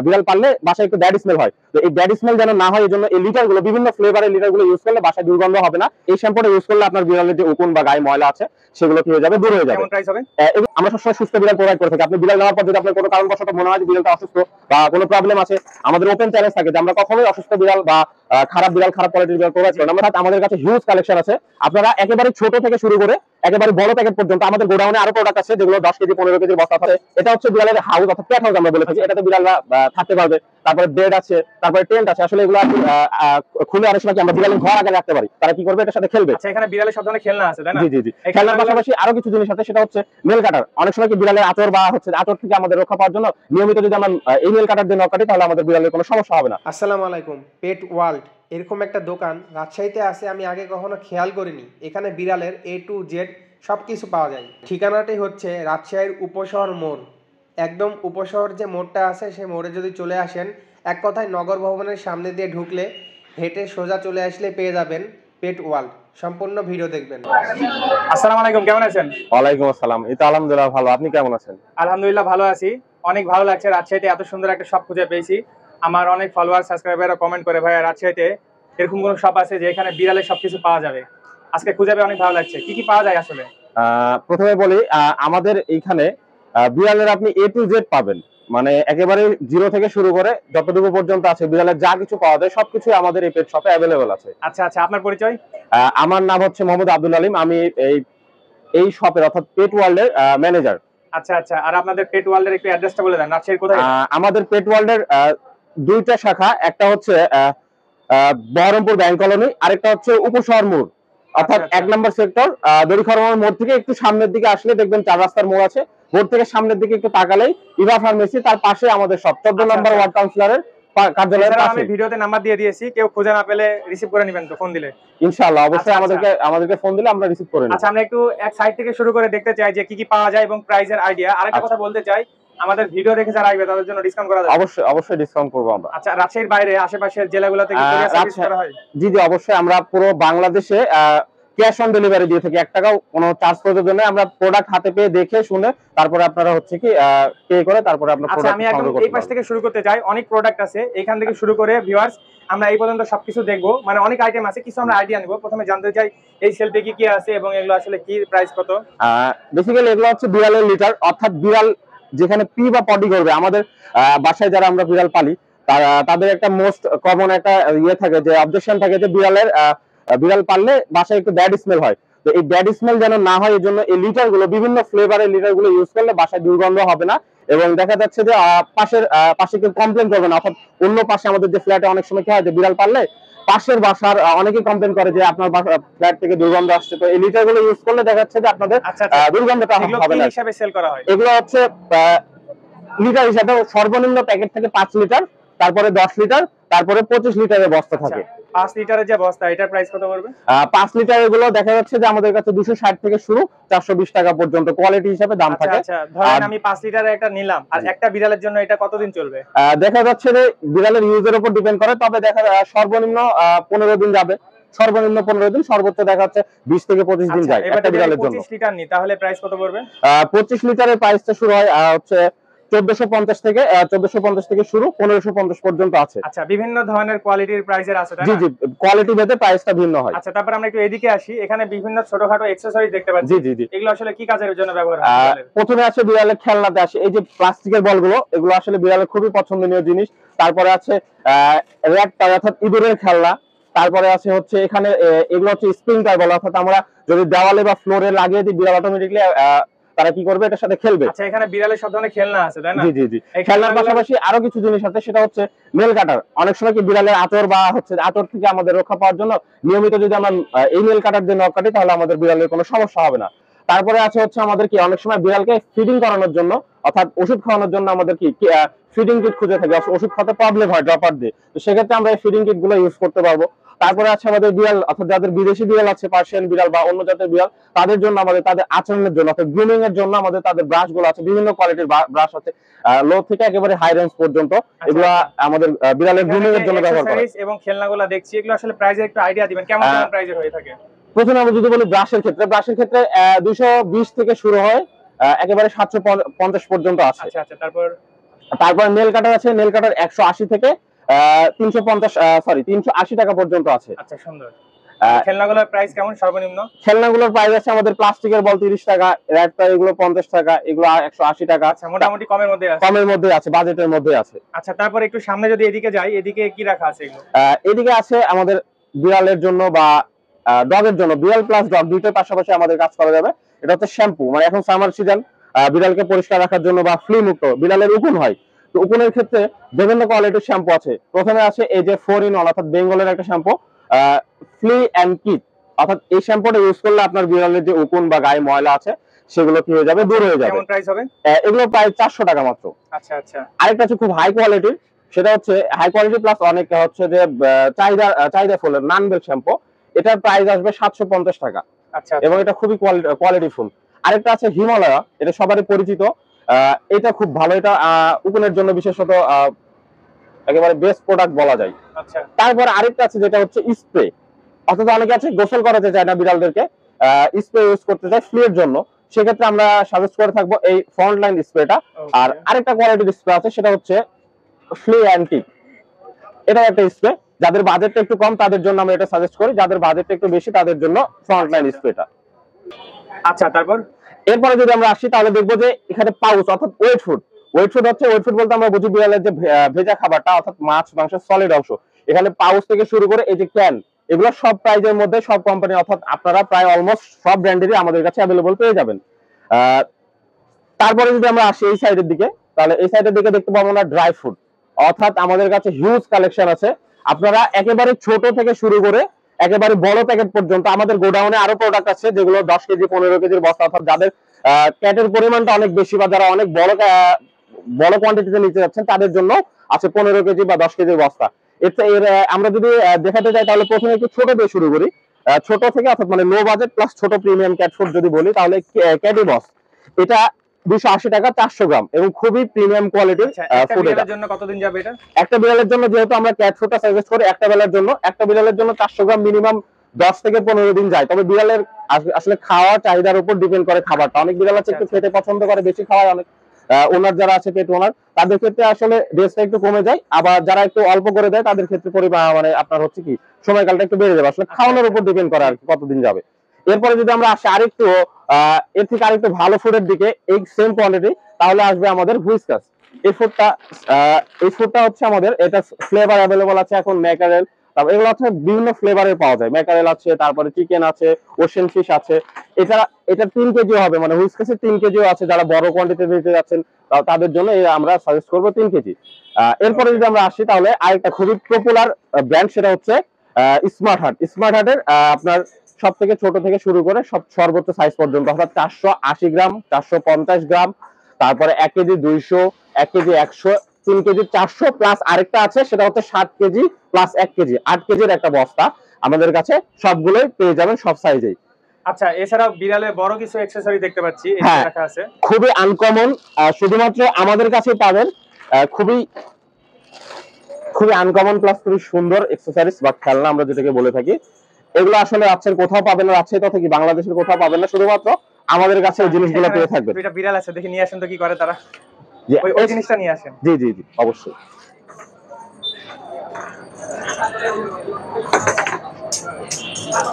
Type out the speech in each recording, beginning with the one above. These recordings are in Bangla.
বিড়াল পাললে বাসায় একটু ব্যাড স্মেল হয়। তো এই ব্যাড স্মেল যেন না হয় এই জন্য এই লিটার গুলো, বিভিন্ন ফ্লেভারের লিটার গুলো ইউজ করলে বাসায় দুর্গন্ধ হবে না। এই শ্যাম্পুটা ইউজ করলে আপনার বিড়ালের যে উকুন বা গায়ে ময়লা আছে সেগুলো কি হয়ে যাবে, দূর হয়ে যাবে। কেমন প্রাইস হবে? আমরা সবসময় সুস্থ বিড়াল প্রোভাইড করে থাকি। আপনি বিড়াল নেওয়ার পর যদি আপনার কোনো কারণবশত মনে হয় যে বিড়ালটা অসুস্থ বা কোনো প্রবলেম আছে, আমাদের ওপেন চ্যালেঞ্জ থাকে যে আমরা কখনোই অসুস্থ বিড়াল বা খারাপ বিড়াল, খারাপ কোয়ালিটির বিড়াল প্রোভাইড করি না। আমাদের কাছে হিউজ কালেকশন আছে। আপনারা একেবারে ছোট থেকে শুরু করে একেবারে বড় প্যাকেট পর্যন্ত আমাদের গোডাউনে আরো প্রোডাক্ট আছে যেগুলো 10 কেজি 15 কেজির বস্তা থাকে। এটা হচ্ছে বিড়ালের হাউস অর্থাৎ ক্যাট হাউস আমরা বলে থাকি। এটাতে বিড়ালরা থাকতে পারবে। তারপরে বেড আছে, তারপরে টেন্ট আছে। আসলে এগুলো খুলে অনেক সময় আমরা বিড়ালের ঘর আগে রাখতে পারি। তারা কি করবে, এটার সাথে খেলবে। আচ্ছা, এখানে বিড়ালের সব ধরনের খেলনা আছে তাই না? জি জি জি। খেলনার পাশাপাশি আরো কিছু জিনিস আছে, সেটা হচ্ছে নেল কাটার। অনেক সময় কি বিড়ালের আঁচড় বা হচ্ছে আঁচড় থেকে আমাদের রক্ষা পাওয়ার জন্য নিয়মিত যদি আমরা এই নেল কাটার দিয়ে নখ কাটি তাহলে আমাদের বিড়ালের কোনো সমস্যা হবে না। আসসালামু আলাইকুম। পেট ওয়ার্ল্ড এরকম একটা দোকান রাজশাহীতে আছে, আমি আগে কখনো খেয়াল করিনি। এখানে বিড়ালের A to Z সব কিছু পাওয়া যায়। ঠিকানাটি হচ্ছে রাজশাহীর উপশহর মোড়। একদম উপশহর যে মোড়টা আছে সেই মোড়ে যদি চলে আসেন, এক কথায় নগর ভবনের সামনে দিয়ে ঢুকলে হেঁটে সোজা চলে আসলে পেয়ে যাবেন পেট ওয়ার্ল্ড। সম্পূর্ণ ভিডিও দেখবেন। আসসালামু আলাইকুম, কেমন আছেন? ওয়ালাইকুম আসসালাম। এই তো আলহামদুলিল্লাহ ভালো। আপনি কেমন আছেন? আলহামদুলিল্লাহ ভালো আছি। অনেক ভালো লাগছে, রাজশাহীতে এত সুন্দর একটা শপ খুঁজে পেয়েছি। আমার অনেক ফলোয়ার সাবস্ক্রাইবাররা কমেন্ট করে, ভাইয়া রাজশাহীতে এরকম কোনো শপ আছে যে এখানে বিড়ালের সবকিছু পাওয়া যাবে? আজকে খুঁজে পেয়ে অনেক ভালো লাগছে। কি কি পাওয়া যায় আসলে? প্রথমে বলি, আমাদের এইখানে বিড়ালের আপনি A to Z পাবেন। মানে একেবারে জিরো থেকে শুরু করে যতটুকু পর্যন্ত আছে বিড়ালের যা কিছু পাওয়া যায় সবকিছু আমাদের এই পেট শপে অ্যাভেলেবল আছে। আচ্ছা আচ্ছা, আপনার পরিচয়? আমার নাম হচ্ছে মোহাম্মদ আব্দুল আলিম। আমি এই শপের অর্থাৎ পেট ওয়ার্ল্ডের ম্যানেজার। আচ্ছা আচ্ছা, আর আপনাদের পেট ওয়ার্ল্ডের একটু অ্যাড্রেসটা বলে দেন, রাজশাহীর কোথায়? আমাদের পেট ওয়ার্ল্ডের দুইটা শাখা, একটা হচ্ছে বহরমপুর ব্যাংক কলোনি, আরেকটা হচ্ছে উপশহর মোড় অর্থাৎ 1 নম্বর সেক্টর দড়িখরমার মোড় থেকে একটু সামনের দিকে আসলে দেখবেন 4 রাস্তার মোড় আছে। মোড় থেকে সামনের দিকে একটু তাকালেই ইভা ফার্মেসি, তার পাশে আমাদের সব 14 নম্বর ওয়ার্ড কাউন্সিলরের কার্যালয়ের পাশে। আমি ভিডিওতে নাম্বার দিয়ে দিয়েছি, কেউ খুঁজে না পেলে রিসিভ করে নেবেন তো ফোন দিলে? ইনশাআল্লাহ, অবশ্যই আমাদেরকে ফোন দিলে আমরা রিসিভ করে নেব। আচ্ছা, আমরা একটু এক সাইড থেকে শুরু করে দেখতে চাই যে কি কি পাওয়া যায় এবং প্রাইসের আইডিয়া। আরেকটা কথা বলতে চাই, আমাদের ভিডিও দেখে যারা আসবে তাদের জন্য ডিসকাউন্ট করা যাবে? অবশ্যই ডিসকাউন্ট করব আমরা। আচ্ছা, রাজশাহীর বাইরে আশেপাশের জেলাগুলোতে কি কুরিয়ার সার্ভিস করা হয়? জি জি, অবশ্যই। আমরা পুরো বাংলাদেশে ক্যাশ অন ডেলিভারি দিয়ে থাকি। 1 টাকাও কোনো চার্জ প্রয়োজন নেই। আমরা প্রোডাক্ট হাতে পেয়ে দেখে শুনে তারপরে আপনারা হচ্ছে কি পে করে তারপরে আপনারা প্রোডাক্ট আমি একদম এই পাশ থেকে শুরু করতে চাই। অনেক প্রোডাক্ট আছে এখান থেকে শুরু করে ভিউয়ার্স আমরা এই পর্যন্ত সবকিছু দেখবো, মানে অনেক আইটেম আছে, কিছু আমরা আইডিয়া নিব। প্রথমে জানতে চাই এই সেলফে কি কি আছে এবং এগুলো আসলে কি প্রাইস কত? বেসিক্যালি এগুলো হচ্ছে বিড়ালের লিটার, অর্থাৎ বিড়াল যেখানে পি বা পটি করবে। আমাদের বাসায় যারা আমরা বিড়াল পালি তাদের একটা মোস্ট কমন একটা থাকে যে অবজেকশন থাকে যে বিড়াল পাললে বাসায় একটু ব্যাড স্মেল হয়। তো এই ব্যাড স্মেল যেন না হয় এই জন্য এই লিটার গুলো, বিভিন্ন ফ্লেভারের লিটার গুলো ইউজ করলে বাসায় দুর্গন্ধ হবে না এবং দেখা যাচ্ছে যে পাশে কেউ কমপ্লেন করবে না। অর্থাৎ অন্য পাশে আমাদের যে ফ্ল্যাটে অনেক সময় কি হয় যে বিড়াল পাললে পাশের বাসার অনেকেই কমপ্লেন করে যে আপনার ফ্ল্যাট থেকে দুর্গন্ধ আসছে। তো এই লিটার গুলো ইউজ করলে দেখা যাচ্ছে যে আপনাদের দুর্গন্ধটা হবে না। হিসাবে সেল করা হয় এগুলো হচ্ছে লিটার হিসাবে সর্বনিম্ন প্যাকেট থাকে 5 লিটার, তারপরে 10 লিটার, তারপরে 25 লিটারের বস্তা থাকে। 5 লিটারের যে বস্তা, এটার প্রাইস কত পড়বে? 5 লিটারের গুলো দেখা যাচ্ছে যে আমাদের কাছে 260 থেকে শুরু 420 টাকা পর্যন্ত কোয়ালিটি হিসাবে দাম থাকে। আচ্ছা, ধরেন আমি 5 লিটারের একটা নিলাম, আর একটা বিড়ালের জন্য এটা কতদিন চলবে? দেখা যাচ্ছে যে বিড়ালের ইউজের উপর ডিপেন্ড করে, তবে দেখা সর্বনিম্ন 15 দিন যাবে। সর্বনিম্ন 15 দিন, সর্বোচ্চ দেখা যাচ্ছে 20 থেকে 25 দিন যায় একটা বিড়ালের জন্য। 25 লিটার নি, তাহলে প্রাইস কত পড়বে? 25 লিটারের প্রাইসটা শুরু হয় হচ্ছে 1450 থেকে শুরু 1550 পর্যন্ত আছে। আচ্ছা, বিভিন্ন ধরনের কোয়ালিটির প্রাইসের আছে তাই না? জি জি, কোয়ালিটি ভেদে প্রাইসটা ভিন্ন হয়। আচ্ছা, তারপর আমরা একটু এদিকে আসি। এখানে বিভিন্ন ছোটখাটো অ্যাকসেসরিজ দেখতে পাচ্ছি। জি জি, এগুলো আসলে কি কাজের জন্য ব্যবহার হয়? প্রথমে আছে বিড়ালের খেলনাতে আসে এই যে প্লাস্টিকের বলগুলো, এগুলো আসলে বিড়ালের খুবই পছন্দনীয় জিনিস। তারপরে আছে র‍্যাট টয় অর্থাৎ ইঁদুরের খেলনা। তারপরে আছে হচ্ছে এখানে এগুলো হচ্ছে স্প্রিংটার বলা, অর্থাৎ আমরা যদি দেওয়ালে বা ফ্লোরে লাগিয়ে দিই বিড়াল অটোমেটিক্যালি তারা কি করবে, এটার সাথে খেলবে। আচ্ছা, এখানে বিড়ালের সব ধরনের খেলনা আছে তাই না? জি জি জি। খেলনার পাশাপাশি আরো কিছু জিনিস আছে, সেটা হচ্ছে নেল কাটার। অনেক সময় কি বিড়ালের আঁচড় বা হচ্ছে আঁচড় থেকে আমাদের রক্ষা পাওয়ার জন্য নিয়মিত যদি আমরা এই নেল কাটার দিয়ে নখ কাটি তাহলে আমাদের বিড়ালের কোনো সমস্যা হবে না। তারপরে আছে হচ্ছে আমাদের কি অনেক সময় বিড়ালকে ফিডিং করানোর জন্য অর্থাৎ ওষুধ খাওয়ানোর জন্য আমাদের কি ফিডিং কিট খুঁজে থাকি। ওষুধ খাওয়াতে প্রবলেম হয় ড্রপার দিয়ে, তো সেক্ষেত্রে আমরা এই ফিডিং কিট গুলো ইউজ করতে পারবো। তারপরে আছে আমাদের বিড়াল অর্থাৎ যাদের বিদেশি বিড়াল আছে, পার্সিয়ান বিড়াল বা অন্য জাতের বিড়াল, তাদের জন্য আমাদের তাদের আচরণের জন্য অর্থাৎ গ্রুমিং এর জন্য আমাদের তাদের ব্রাশ গুলো আছে। বিভিন্ন কোয়ালিটির ব্রাশ আছে, লো থেকে একেবারে হাই রেঞ্জ পর্যন্ত। এগুলো আমাদের বিড়ালের গ্রুমিং এর জন্য ব্যবহার করা হয়। এবং খেলনাগুলো দেখছি, এগুলো আসলে প্রাইসের একটু আইডিয়া দিবেন, কেমন কেমন প্রাইসের হয়ে থাকে? প্রথমে আমরা যদি বলি ব্রাশের ক্ষেত্রে 220 থেকে শুরু হয়, একেবারে 750 পর্যন্ত আছে। আচ্ছা আচ্ছা, তারপর তারপর নেল কাটার আছে, নেল কাটার 180 থেকে 350 380 টাকা পর্যন্ত আছে। আচ্ছা সুন্দর। খেলনাগুলোর প্রাইস কেমন সর্বনিম্ন? খেলনাগুলোর প্রাইস আছে আমাদের প্লাস্টিকের বল 30 টাকা, রেড টয় এগুলো 50 টাকা, এগুলো 180 টাকা। আচ্ছা মোটামুটি কমের মধ্যে আছে। কমের মধ্যে আছে, বাজেটের মধ্যে আছে। আচ্ছা তারপর একটু সামনে যদি এদিকে যাই, এদিকে কি রাখা আছে এগুলো? এদিকে আছে আমাদের বিড়ালের জন্য বা ডগের জন্য, বিড়াল প্লাস ডগ দুইটার পাশাপাশি আমাদের কাজ করা যাবে। এটা হচ্ছে শ্যাম্পু, মানে এখন সামার সিজন, বিড়ালকে পরিষ্কার রাখার জন্য বা ফ্লি মুক্ত, বিড়ালের উকুন হয়, তো উকুনের ক্ষেত্রে বিভিন্ন কোয়ালিটির শ্যাম্পু আছে। প্রথমে আছে এই যে 4 in 1 অর্থাৎ বেঙ্গলের একটা শ্যাম্পু, ফ্লি অ্যান্ড কিট, অর্থাৎ এই শ্যাম্পুটা ইউজ করলে আপনার বিড়ালের যে উকুন বা গায়ে ময়লা আছে সেগুলো কি হয়ে যাবে, দূর হয়ে যাবে। কেমন প্রাইস হবে? এগুলো প্রায় 400 টাকা মাত্র। আচ্ছা আচ্ছা। আরেকটা আছে খুব হাই কোয়ালিটির, সেটা হচ্ছে হাই কোয়ালিটি প্লাস অনেক হচ্ছে যে চাহিদা ফুলের নানবেল শ্যাম্পু, এটার প্রাইস আসবে 750 টাকা। আচ্ছা এবং এটা খুবই কোয়ালিটি ফুল। আরেকটা আছে হিমালয়া, এটা সবারই পরিচিত, এটা খুব ভালো, এটা উকুনের জন্য বিশেষত একেবারে বেস্ট প্রোডাক্ট বলা যায়। আচ্ছা। তারপর আরেকটা আছে যেটা হচ্ছে স্প্রে, অর্থাৎ অনেকে আছে গোসল করাতে চায় না বিড়ালদেরকে, স্প্রে ইউজ করতে চায় ফ্লির জন্য, সেক্ষেত্রে আমরা সাজেস্ট করে থাকবো এই ফ্রন্টলাইন স্প্রেটা। আর আরেকটা কোয়ালিটির স্প্রে আছে, সেটা হচ্ছে ফ্লি অ্যান্টিক, এটা একটা স্প্রে, যাদের বাজেটটা একটু কম তাদের জন্য আমরা এটা সাজেস্ট করি, যাদের বাজেটটা একটু বেশি তাদের জন্য ফ্রন্টলাইন স্প্রেটা। আচ্ছা তারপর এরপরে যদি আমরা আসি তাহলে দেখবো যে এখানে পাউচ অর্থাৎ ওয়েট ফুড হচ্ছে, ওয়েট ফুড বলতে আমরা বুঝি বিড়ালের যে ভেজা খাবারটা অর্থাৎ মাছ মাংস সলিড অংশ। এখানে পাউচ থেকে শুরু করে এই যে ক্যান, এগুলো সব প্রাইজের মধ্যে, সব কোম্পানি অর্থাৎ আপনারা প্রায় অলমোস্ট সব ব্র্যান্ডেরই আমাদের কাছে অ্যাভেলেবল পেয়ে যাবেন। তারপরে যদি আমরা আসি এই সাইডের দিকে, তাহলে এই সাইডের দিকে দেখতে পাবো না ড্রাই ফ্রুট, অর্থাৎ আমাদের কাছে হিউজ কালেকশন আছে। আপনারা একেবারে ছোট থেকে শুরু করে একেবারে বড় প্যাকেট পর্যন্ত আমাদের গোডাউনে আরো প্রোডাক্ট আছে, যেগুলো 10 কেজি 15 কেজির বস্তা, অর্থাৎ যাদের ক্যাটের পরিমাণটা অনেক বেশি বা যারা অনেক বড় কোয়ান্টিটিতে নিতে যাচ্ছেন তাদের জন্য আছে 15 কেজি বা 10 কেজির বস্তা। এর আমরা যদি দেখাতে যাই তাহলে প্রথমে একটু ছোট দিয়ে শুরু করি, ছোট থেকে, অর্থাৎ মানে লো বাজেট প্লাস ছোট প্রিমিয়াম ক্যাট ফুড যদি বলি তাহলে ক্যাডি বস, এটা 280 টাকা 400 গ্রাম এবং খুবই প্রিমিয়াম কোয়ালিটির ফুড। এটার জন্য কতদিন যাবে এটা? একটা বিড়ালের জন্য, যেহেতু আমরা ক্যাট ফুডটা সাজেস্ট করি একটা বিড়ালের জন্য 400 গ্রাম মিনিমাম 10 থেকে 15 দিন যায়। তবে বিড়ালের আসলে খাওয়ার চাহিদার উপর ডিপেন্ড করে খাবারটা, অনেক বিড়াল আছে একটু খেতে পছন্দ করে, বেশি খাওয়ায়, অনেক ওনার যারা আছে পেট ওনার তাদের ক্ষেত্রে আসলে ডেজটা একটু কমে যায়, আবার যারা একটু অল্প করে দেয় তাদের ক্ষেত্রে মানে আপনার হচ্ছে কি সময়কালটা একটু বেড়ে যাবে, আসলে খাওয়ানোর উপর ডিপেন্ড করে আর কতদিন যাবে। এরপরে যদি আমরা আসি আরেকটু এর থেকে আরেকটু ভালো ফুডের দিকে, এই সেম কোয়ান্টিটি, তাহলে আসবে আমাদের হুইস্কাস। এই ফুডটা হচ্ছে আমাদের, এটা ফ্লেভার অ্যাভেলেবল আছে এখন, ম্যাকারেল, তারপর এগুলো হচ্ছে বিভিন্ন ফ্লেভারের পাওয়া যায়, ম্যাকারেল আছে, তারপরে চিকেন আছে, ওশেন ফিশ আছে। এটা 3 কেজিও হবে, মানে হুইস্কাসের 3 কেজিও আছে, যারা বড় কোয়ান্টিটি নিতে যাচ্ছেন তাদের জন্য আমরা সাজেস্ট করবো 3 কেজি। এরপরে যদি আমরা আসি তাহলে আরেকটা খুবই পপুলার ব্র্যান্ড, সেটা হচ্ছে স্মার্ট হার্টের আপনার সব থেকে ছোট থেকে শুরু করে সর্বোচ্চ সাইজ পর্যন্ত, অর্থাৎ 480 গ্রাম, 450 গ্রাম, তারপরে 1 কেজি 200, 1 কেজি 100, 3 কেজি 400, প্লাস আরেকটা আছে সেটা হচ্ছে 7 কেজি প্লাস 1 কেজি, 8 কেজির একটা বস্তা আমাদের কাছে সবগুলোই পেয়ে যাবেন সব সাইজেই। আচ্ছা এছাড়াও বিড়ালের বড় কিছু অ্যাকসেসরি দেখতে পাচ্ছি হ্যাঁ, রাখা আছে, খুবই আনকমন, শুধুমাত্র আমাদের কাছে পাবেন, খুবই আনকমন প্লাস খুবই সুন্দর অ্যাকসেসরিজ বা খেলনা আমরা যেটাকে বলে থাকি। এগুলো আসলে রাজশাহীর কোথাও পাবেন না, রাজশাহী তথা কি বাংলাদেশের কোথাও পাবেন না, শুধুমাত্র আমাদের কাছে এই জিনিসগুলো পেয়ে থাকবেন। দুইটা বিড়াল আছে, দেখি নিয়ে আসেন তো কি করে তারা, ওই জিনিসটা নিয়ে আসেন। জি জি জি অবশ্যই।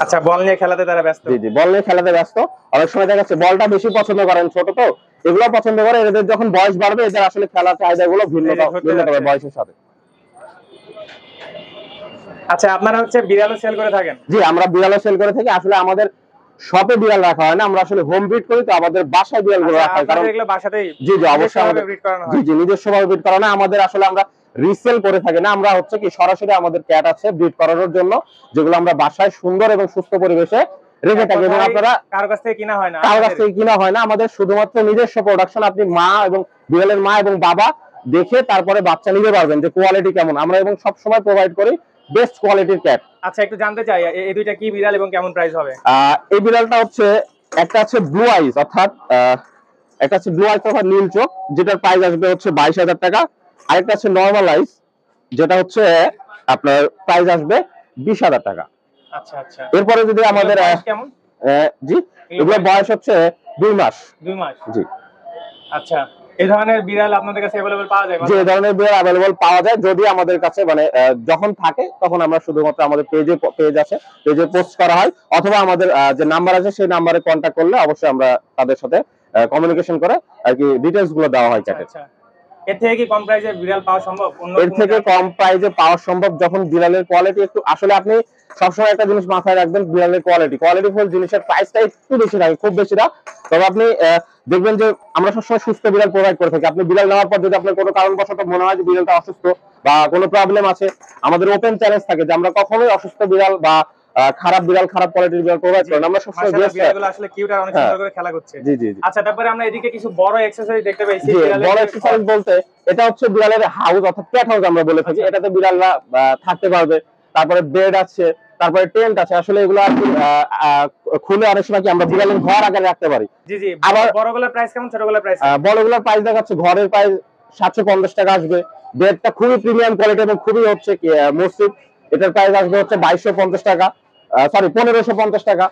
আচ্ছা বল নিয়ে খেলাতে তারা ব্যস্ত। জি জি, বল নিয়ে খেলাতে ব্যস্ত, অনেক সময় দেখা যাচ্ছে বলটা বেশি পছন্দ করেন, ছোট তো এগুলো পছন্দ করে, এদের যখন বয়স বাড়বে এদের আসলে খেলার চাহিদাগুলো ভিন্ন হবে বয়সের সাথে। আচ্ছা আপনারা হচ্ছে বিড়ালও সেল করে থাকেন? জি, আমরা বিড়ালও সেল করে থাকি, আসলে আমাদের শপে বিড়াল রাখা হয় না, আমরা আসলে হোম ব্রিড করি, তো আমাদের বাসায় বিড়ালগুলো রাখা হয়, কারণ এগুলো বাসাতেই। জি জি অবশ্যই আমাদের নিজস্বভাবে ব্রিড করা না, আমাদের আসলে আমরা রিসেল করে থাকি না, আমরা হচ্ছে কি সরাসরি আমাদের ক্যাট আছে ব্রিড করানোর জন্য, যেগুলো আমরা বাসায় সুন্দর এবং সুস্থ পরিবেশে রেখে থাকি, এবং আপনারা কারো কাছ থেকে কিনা হয় না, আমাদের শুধুমাত্র নিজস্ব প্রোডাকশন। আপনি মা এবং বিড়ালের মা এবং বাবা দেখে তারপরে বাচ্চা নিতে পারবেন যে কোয়ালিটি কেমন, আমরা এবং সব সময় প্রোভাইড করি বেস্ট কোয়ালিটির ক্যাট। আচ্ছা একটু জানতে চাই এই দুইটা কি বিড়াল এবং কেমন প্রাইস হবে? এই বিড়ালটা হচ্ছে একটা আছে ব্লু আইস, অর্থাৎ নীল চোখ, যেটার প্রাইস আসবে হচ্ছে 22,000 টাকা। আরেকটা আছে নরমাল আইস, যেটা হচ্ছে আপনার প্রাইস আসবে 20,000 টাকা। আচ্ছা আচ্ছা। এরপরে যদি আমাদের কেমন, জি এগুলো বয়স হচ্ছে 2 মাস। 2 মাস, জি। আচ্ছা এই ধরনের বিড়াল আপনাদের কাছে অ্যাভেলেবল পাওয়া যায়? যে ধরনের বিড়াল অ্যাভেলেবল পাওয়া যায়, যদি আমাদের কাছে মানে যখন থাকে তখন আমরা শুধুমাত্র আমাদের পেজ আছে, পেজে পোস্ট করা হয়, অথবা আমাদের যে নাম্বার আছে সেই নাম্বারে কন্ট্যাক্ট করলে অবশ্যই আমরা তাদের সাথে কমিউনিকেশন করে আর কি ডিটেইলস গুলো দেওয়া হয় চ্যাটে। আচ্ছা, এর থেকে কি কম প্রাইসে বিড়াল পাওয়া সম্ভব? এর থেকে কম প্রাইসে পাওয়া সম্ভব যখন বিড়ালের কোয়ালিটি একটু, আসলে আপনি সবসময় একটা জিনিস মাথায় রাখবেন, বিড়ালের কোয়ালিটি ফুল জিনিসের প্রাইসটা একটু বেশি থাকে, খুব বেশি না। তবে আপনি দেখবেন যে আমরা সবসময় সুস্থ বিড়াল প্রোভাইড করে থাকি। আপনি বিড়াল নেওয়ার পর যদি আপনার কোনো কারণবশত মনে হয় যে বিড়ালটা অসুস্থ বা কোনো প্রবলেম আছে, আমাদের ওপেন চ্যালেঞ্জ থাকে যে আমরা কখনোই অসুস্থ বিড়াল বা খারাপ কোয়ালিটির বিড়াল প্রোভাইড করি না। আমরা সবসময় বিড়ালগুলো আসলে কিউট আর অনেক সুন্দর করে খেলা করছে। জি জি। আচ্ছা, তারপরে আমরা এদিকে কিছু বড় অ্যাকসেসরিজ দেখতে পাইছি। বড় অ্যাকসেসরিজ বলতে এটা হচ্ছে বিড়ালের হাউস অর্থাৎ ক্যাট হাউস আমরা বলে থাকি। এটাতে বিড়ালরা থাকতে পারবে, তারপরে বেড আছে, তারপরে টেন্ট আছে। আসলে এগুলো আর কি খুলে অনেক সময় কি আমরা বিড়ালের ঘর আকারে রাখতে পারি। জি জি। আবার বড়গুলোর প্রাইস কেমন, ছোটগুলোর প্রাইস? বড়গুলোর প্রাইস দেখাচ্ছে ঘরের প্রাইস 750 টাকা আসবে। বেডটা খুবই প্রিমিয়াম কোয়ালিটি এবং খুবই হচ্ছে কি মসজিদ, এটার প্রাইস আসবে হচ্ছে 2250 টাকা, সরি 1550 টাকা।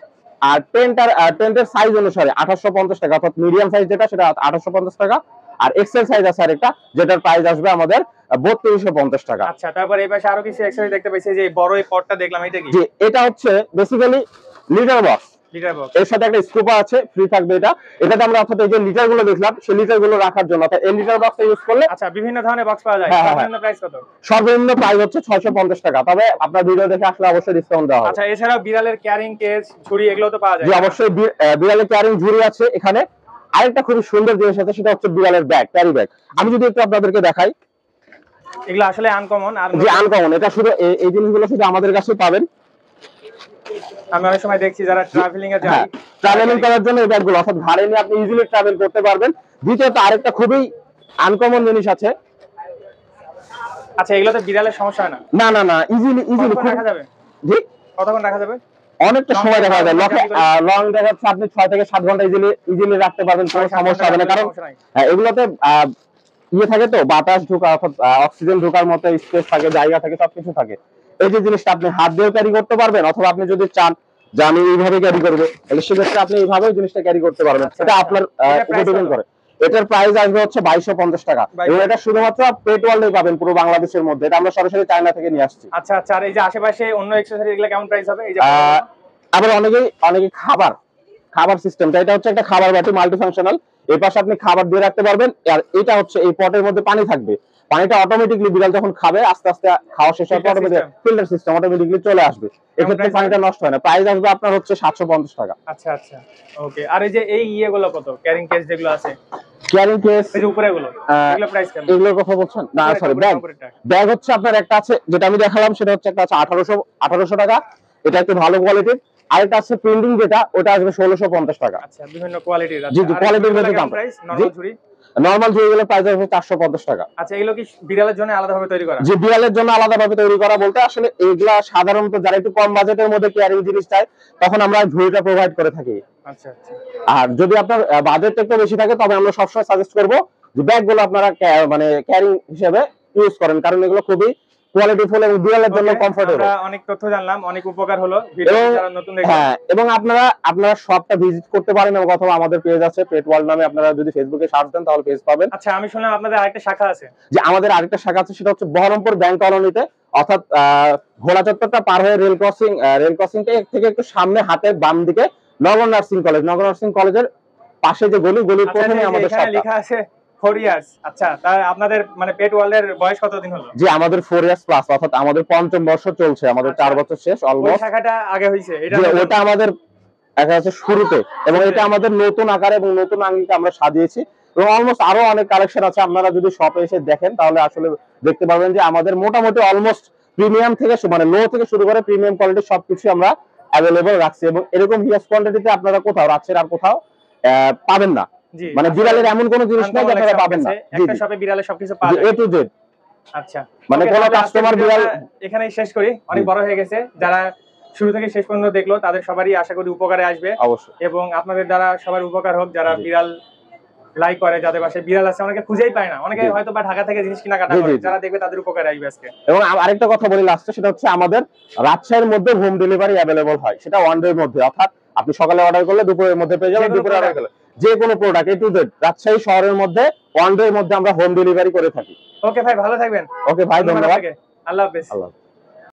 আর টেন্টের সাইজ অনুসারে 1850 টাকা, অর্থাৎ মিডিয়াম সাইজ যেটা সেটা 1850 টাকা। আর এক্সেল সাইজ আছে আরেকটা, যেটার প্রাইস আসবে আমাদের 3250 টাকা। আচ্ছা, তারপর এই পাশে আরো কিছু অ্যাকসেসরিজ দেখতে পাইছি। যে বড় এই পটটা দেখলাম, এটা কি? জি, এটা হচ্ছে বেসিক্যালি লিটার বক্স। এর সাথে একটা স্কুপার আছে, ফ্রি থাকবে এটা। এটাতে আমরা অর্থাৎ এই যে লিটার গুলো দেখলাম, সেই লিটার গুলো রাখার জন্য অর্থাৎ এই লিটার বক্স ইউজ করলে। আচ্ছা, বিভিন্ন ধরনের বক্স পাওয়া যায়। সর্বনিম্ন প্রাইস কত? সর্বনিম্ন প্রাইস হচ্ছে 650 টাকা। তবে আপনার ভিডিও দেখে আসলে অবশ্যই ডিসকাউন্ট দেওয়া হবে। আচ্ছা, এছাড়াও বিড়ালের ক্যারিং কেস, ঝুড়ি এগুলো তো পাওয়া যায়? জি অবশ্যই, বিড়ালের ক্যারিং ঝুড়ি আছে এখানে। আরেকটা খুব সুন্দর জিনিস আছে, সেটা হচ্ছে বিড়ালের ব্যাগ, ক্যারি ব্যাগ। আমি যদি একটু আপনাদেরকে দেখাই, এগুলো আসলে আনকমন। আর যে আনকমন, এটা শুধু এই জিনিসগুলো শুধু আমাদের কাছে পাবেন। আমি অনেক সময় দেখছি যারা ট্রাভেলিং এ যায়, ট্রাভেলিং করার জন্য এই ব্যাগগুলো অর্থাৎ ঘাড়ে নিয়ে আপনি ইজিলি ট্রাভেল করতে পারবেন। দ্বিতীয়ত আরেকটা খুবই আনকমন জিনিস আছে। আচ্ছা, এগুলোতে বিড়ালের সমস্যা হয় না? না না না, ইজিলি রাখা যাবে। জি, কতক্ষণ রাখা যাবে? অনেকটা সময় দেখা যায়। লং দেখাচ্ছে আপনি 6 থেকে 7 ঘন্টা ইজিলি রাখতে পারবেন, কোনো সমস্যা হবে না। কারণ এগুলোতে ইয়ে থাকে তো, বাতাস ঢোকা অর্থাৎ অক্সিজেন ঢোকার মতো স্পেস থাকে, জায়গা থাকে, সবকিছু থাকে। এই যে জিনিসটা আপনি হাত দিয়ে ক্যারি করতে পারবেন, অথবা আপনি যদি চান যে আমি এইভাবে ক্যারি করবো, তাহলে সেক্ষেত্রে আপনি এইভাবে জিনিসটা ক্যারি করতে পারবেন। সেটা আপনার উপর ডিপেন্ড করে। এটার প্রাইস আসবে হচ্ছে 2250 টাকা, এবং এটা শুধুমাত্র পেট ওয়ার্ল্ডে পাবেন পুরো বাংলাদেশের মধ্যে। এটা আমরা সরাসরি চায়না থেকে নিয়ে আসছি। আচ্ছা আচ্ছা। আর এই যে আশেপাশে অন্য অ্যাকসেসরি, এগুলো কেমন প্রাইস হবে? এই যে আবার অনেকেই খাবার সিস্টেমটা, এটা হচ্ছে একটা খাবার বাটি মাল্টি ফাংশনাল। এই পাশে আপনি খাবার দিয়ে রাখতে পারবেন। আর এটা হচ্ছে এই পটের মধ্যে পানি থাকবে, পানিটা অটোমেটিকলি বিড়াল যখন খাবে আস্তে আস্তে খাওয়া শেষ হওয়ার পর ফিল্টার সিস্টেম অটোমেটিকলি চলে আসবে। এক্ষেত্রে পানিটা নষ্ট হয় না। প্রাইস আসবে আপনার হচ্ছে 750 টাকা। আচ্ছা আচ্ছা, ওকে। আর এই যে এই ইয়েগুলো কত, ক্যারিং কেস যেগুলো আছে? ক্যারিং কেস এই যে উপরে এগুলো প্রাইস কেমন? এগুলোর কথা বলছেন? না সরি, ব্যাগ হচ্ছে আপনার একটা আছে যেটা আমি দেখালাম, সেটা হচ্ছে একটা আছে 1800 টাকা। এটা একটু ভালো কোয়ালিটির। আরেকটা আছে প্রিন্টিং, যেটা ওটা আসবে 1650 টাকা। আচ্ছা, বিভিন্ন কোয়ালিটির আছে। জি জি, কোয়ালিটির মধ্যে দাম। প্রাইস নরমাল ঝুড়ি? নরমাল ঝুড়িগুলো প্রাইস আসবে 450 টাকা। আচ্ছা, এগুলো কি বিড়ালের জন্য আলাদাভাবে তৈরি করা? জি, বিড়ালের জন্য আলাদাভাবে তৈরি করা বলতে আসলে এগুলা সাধারণত যারা একটু কম বাজেটের মধ্যে ক্যারিং জিনিস চায়, তখন আমরা ঝুড়িটা প্রোভাইড করে থাকি। আচ্ছা আচ্ছা। আর যদি আপনার বাজেট একটু বেশি থাকে, তবে আমরা সবসময় সাজেস্ট করব যে ব্যাগগুলো আপনারা মানে ক্যারিং হিসেবে ইউজ করেন, কারণ এগুলো খুবই কোয়ালিটিফুল এবং বিড়ালের জন্য কমফোর্টেবল। আমরা অনেক তথ্য জানলাম, অনেক উপকার হলো ভিডিও যারা নতুন দেখছেন। হ্যাঁ, এবং আপনারা শপটা ভিজিট করতে পারেন, এবং অথবা আমাদের পেজ আছে পেট ওয়ার্ল্ড নামে, আপনারা যদি ফেসবুকে সার্চ দেন তাহলে পেজ পাবেন। আচ্ছা, আমি শুনলাম আপনাদের আরেকটা শাখা আছে? যে আমাদের আরেকটা শাখা আছে, সেটা হচ্ছে বহরমপুর ব্যাংক কলোনিতে, অর্থাৎ ঘোড়া চত্বরটা পার হয়ে রেল ক্রসিং থেকে একটু সামনে হাতের বাম দিকে নগর নার্সিং কলেজের পাশে যে গলির প্রথমে আমাদের শপটা লেখা আছে 4 ইয়ার্স। আচ্ছা, তাই আপনাদের মানে পেট ওয়ার্ল্ডের বয়স কতদিন হলো? জি, আমাদের 4 ইয়ার্স প্লাস, অর্থাৎ আমাদের 5ম বর্ষ চলছে, আমাদের 4 বছর শেষ অলমোস্ট। ওই শাখাটা আগে হইছে? ওটা আমাদের আছে শুরুতে, এবং এটা আমাদের নতুন আকারে এবং নতুন আঙ্গিকে আমরা সাজিয়েছি, এবং অলমোস্ট আরো অনেক কালেকশন আছে। আপনারা যদি শপে এসে দেখেন তাহলে আসলে দেখতে পাবেন যে আমাদের মোটামুটি অলমোস্ট প্রিমিয়াম থেকে মানে লো থেকে শুরু করে প্রিমিয়াম কোয়ালিটির সবকিছু আমরা অ্যাভেলেবল রাখছি, এবং এরকম হিউজ কোয়ান্টিটিতে আপনারা কোথাও রাজ্যের আর কোথাও পাবেন না। মানে বিড়ালের এমন কোনো জিনিস নেই যেটা আপনারা পাবেন না। একটা শপে বিড়ালের সবকিছু পাওয়া যায়, এ টু জেড। আচ্ছা, মানে কোনো কাস্টমার বিড়াল এখানেই শেষ করি, অনেক বড় হয়ে গেছে। যারা শুরু থেকে শেষ পর্যন্ত দেখলো তাদের সবারই আশা করি উপকারে আসবে অবশ্যই, এবং আপনাদের দ্বারা সবার উপকার হোক। যারা বিড়াল লাইক করে, যাদের বাসায় বিড়াল আছে, অনেকে খুঁজেই পায় না, অনেকে হয়তো বা ঢাকা থেকে জিনিস কেনাকাটা করে, যারা দেখবে তাদের উপকারে আসবে আজকে। এবং আরেকটা কথা বলি লাস্টে, সেটা হচ্ছে আমাদের রাজশাহীর মধ্যে হোম ডেলিভারি অ্যাভেলেবল হয়, সেটা ওয়ান ডে এর মধ্যে, অর্থাৎ আপনি সকালে অর্ডার করলে দুপুরের মধ্যে পেয়ে যাবেন, দুপুরে অর্ডার করলে যে কোনো product A to Z Rajshahi শহরের মধ্যে 1 ডে এর মধ্যে আমরা হোম ডেলিভারি করে থাকি। ওকে ভাই, ভালো থাকবেন। ওকে ভাই, ধন্যবাদ। আল্লাহ হাফেজ। আল্লাহ হাফেজ।